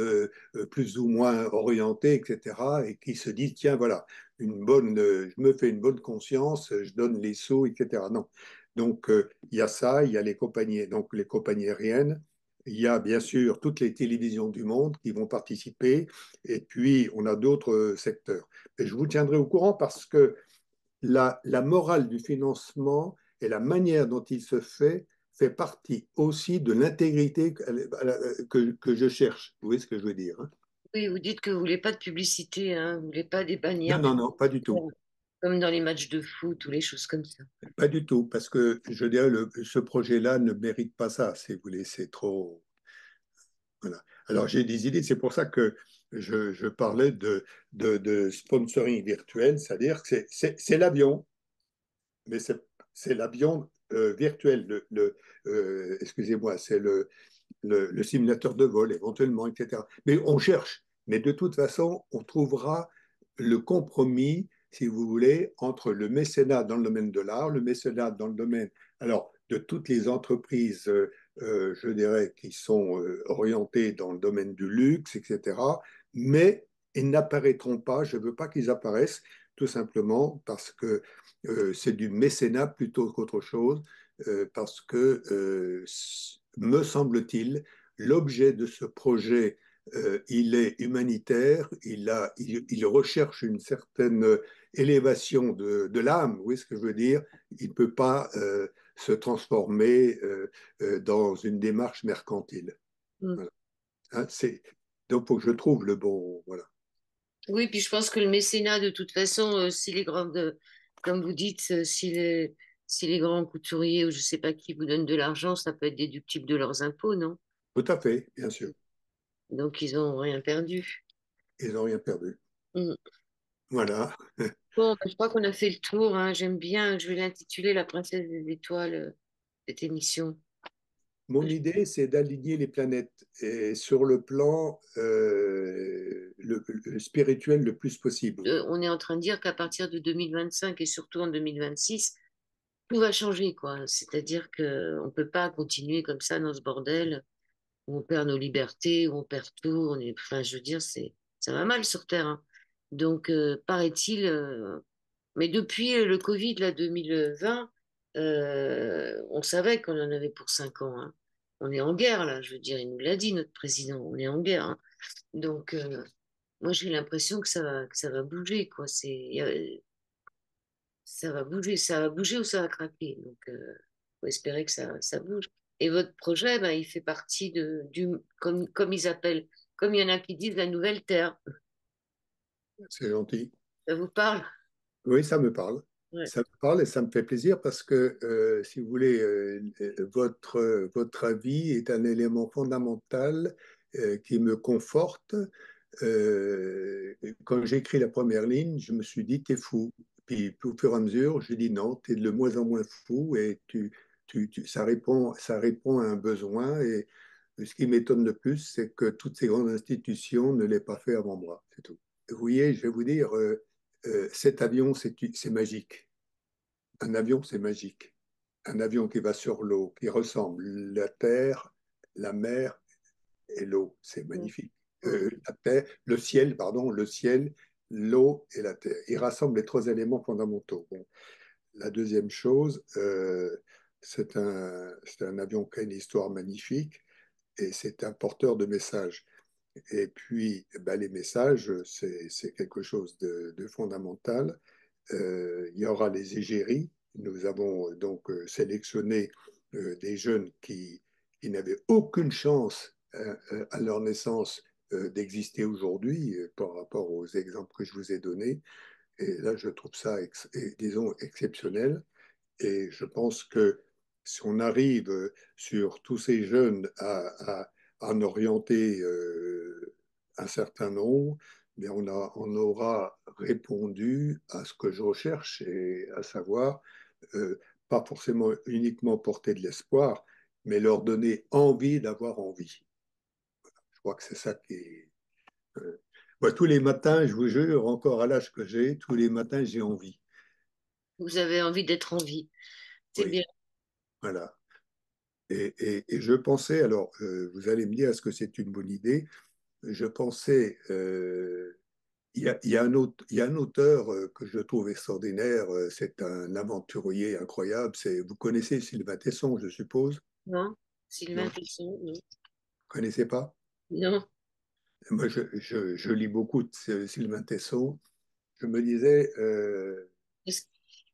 plus ou moins orientée, etc., et qui se dit, tiens, voilà, je me fais une bonne conscience, je donne les sous, etc. Non. Donc, il y a ça, il y a donc les compagnies aériennes, il y a bien sûr toutes les télévisions du monde qui vont participer, et puis on a d'autres secteurs. Et je vous tiendrai au courant parce que la morale du financement et la manière dont il se fait partie aussi de l'intégrité que je cherche. Vous voyez ce que je veux dire, hein? Oui, vous dites que vous voulez pas de publicité, hein, vous voulez pas des Non, bannières non, non, pas du tout. comme dans les matchs de foot ou les choses comme ça. Pas du tout, parce que je dirais ce projet-là ne mérite pas ça, si vous voulez, c'est trop. Voilà. Alors j'ai des idées, c'est pour ça que je parlais de sponsoring virtuel, c'est-à-dire que c'est l'avion, mais c'est l'avion virtuel, excusez-moi, c'est le simulateur de vol éventuellement, etc. Mais on cherche. Mais de toute façon, on trouvera le compromis, si vous voulez, entre le mécénat dans le domaine de l'art, le mécénat dans le domaine, alors, de toutes les entreprises, je dirais, qui sont orientées dans le domaine du luxe, etc. Mais ils n'apparaîtront pas, je ne veux pas qu'ils apparaissent, tout simplement parce que c'est du mécénat plutôt qu'autre chose, parce que, me semble-t-il, l'objet de ce projet, il est humanitaire, il recherche une certaine élévation de l'âme, vous voyez ce que je veux dire? Il ne peut pas se transformer dans une démarche mercantile. Mm. Voilà. Hein, donc, il faut que je trouve le bon. Voilà. Oui, puis je pense que le mécénat, de toute façon, si les grandes, comme vous dites, si les grands couturiers ou je sais pas qui vous donnent de l'argent, ça peut être déductible de leurs impôts, non? Tout à fait, bien sûr. Donc ils n'ont rien perdu. Ils n'ont rien perdu. Mm. Voilà. Bon, ben, je crois qu'on a fait le tour, hein. J'aime bien, je vais l'intituler La Princesse des Étoiles, cette émission. Mon idée, c'est d'aligner les planètes et sur le plan le spirituel le plus possible. On est en train de dire qu'à partir de 2025 et surtout en 2026, tout va changer, quoi. C'est-à-dire qu'on ne peut pas continuer comme ça dans ce bordel où on perd nos libertés, où on perd tout. Enfin, je veux dire, ça va mal sur Terre, hein. Donc, paraît-il, mais depuis le Covid, là, 2020, on savait qu'on en avait pour 5 ans, hein. On est en guerre, là, je veux dire, il nous l'a dit, notre président, on est en guerre, hein. Donc, moi, j'ai l'impression que ça va bouger, quoi. Ça va bouger ou ça va craquer. Donc, faut espérer que ça bouge. Et votre projet, ben, il fait partie comme ils appellent, comme il y en a qui disent la nouvelle Terre. C'est gentil. Ça vous parle? Oui, ça me parle. Ouais. Ça me parle et ça me fait plaisir parce que, si vous voulez, votre avis est un élément fondamental qui me conforte. Quand j'ai écrit la première ligne, je me suis dit, t'es fou. Puis, au fur et à mesure, j'ai dit non, t'es de moins en moins fou et ça répond à un besoin. Et ce qui m'étonne le plus, c'est que toutes ces grandes institutions ne l'aient pas fait avant moi. C'est tout. Vous voyez, je vais vous dire, cet avion, c'est magique. Un avion, c'est magique. Un avion qui va sur l'eau, qui ressemble la terre, la mer et l'eau, c'est Mm, magnifique. mm. La terre, le ciel, pardon, le ciel, l'eau et la terre. Il rassemble les trois éléments fondamentaux. Bon. La deuxième chose, c'est un avion qui a une histoire magnifique et c'est un porteur de messages. Et puis, ben, les messages, c'est quelque chose de fondamental. Il y aura les égéries. Nous avons donc sélectionné des jeunes qui n'avaient aucune chance à leur naissance d'exister aujourd'hui par rapport aux exemples que je vous ai donnés. Et là, je trouve ça, disons, exceptionnel. Et je pense que si on arrive sur tous ces jeunes à en orienter un certain nombre, bien on aura répondu à ce que je recherche, et à savoir, pas forcément uniquement porter de l'espoir, mais leur donner envie d'avoir envie. Je crois que c'est ça qui est. Moi, tous les matins, je vous jure, encore à l'âge que j'ai, tous les matins, j'ai envie. Vous avez envie d'être en vie. C'est Oui, bien. voilà. Et je pensais, alors vous allez me dire, est-ce que c'est une bonne idée? Je pensais, il y a un auteur que je trouve extraordinaire, c'est un aventurier incroyable, vous connaissez Sylvain Tesson, je suppose? Non? Sylvain Non? Tesson? Non. Vous connaissez pas? Non. Moi, je lis beaucoup de Sylvain Tesson. Je me disais,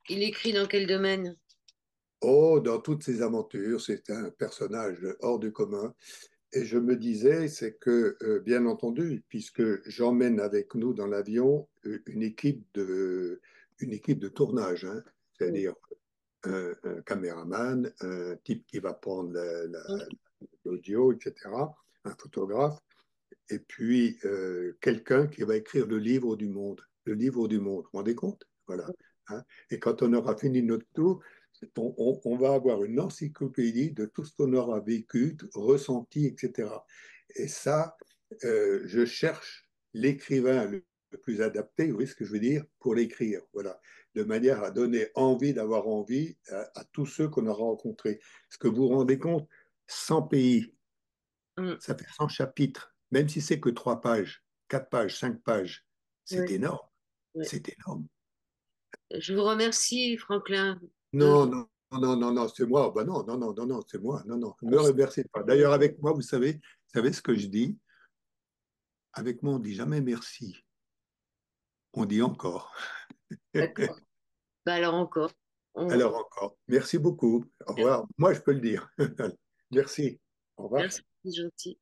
Il écrit dans quel domaine? Oh, dans toutes ses aventures, c'est un personnage hors du commun. Et je me disais, c'est que, bien entendu, puisque j'emmène avec nous dans l'avion une équipe de tournage, hein, Mm. c'est-à-dire un caméraman, un type qui va prendre l'audio, etc., un photographe, et puis quelqu'un qui va écrire le livre du monde. Le livre du monde, vous vous rendez compte? Voilà. Hein. Et quand on aura fini notre tour, on va avoir une encyclopédie de tout ce qu'on aura vécu, ressenti, etc. Et ça, je cherche l'écrivain le plus adapté, vous voyez ce que je veux dire, pour l'écrire. Voilà. De manière à donner envie d'avoir envie à tous ceux qu'on aura rencontrés. Est-ce que vous vous rendez compte? 100 pays, Mm. ça fait 100 chapitres, même si c'est que 3 pages, 4 pages, 5 pages, c'est Ouais, énorme. ouais. C'est énorme. Je vous remercie, Franklin, de Non, non, non, non, non, c'est moi. Ben non, non, non, non, non, c'est moi. Non, non, ne me remerciez pas. D'ailleurs, avec moi, vous savez ce que je dis? Avec moi, on dit jamais merci. On dit encore. D'accord. Bah alors encore. On- Alors encore. Merci beaucoup. Au revoir. Moi, je peux le dire. Merci. Au revoir. Merci, c'est gentil.